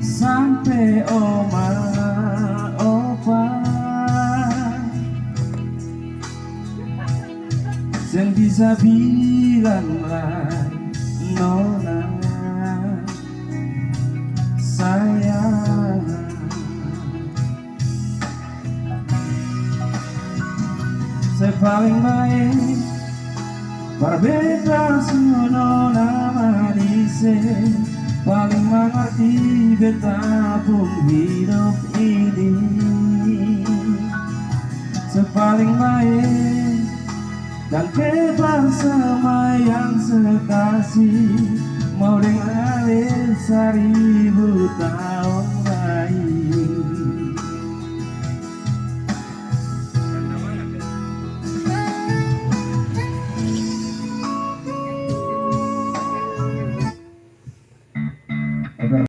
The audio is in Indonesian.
sampai oma opa yang bisa bilanglah nona sayang. Saya paling baik berbeda nona manis, paling mengerti betapun hidup ini. Sepaling baik dan bebas sama yang sekasih, mau dengar 1000 tahun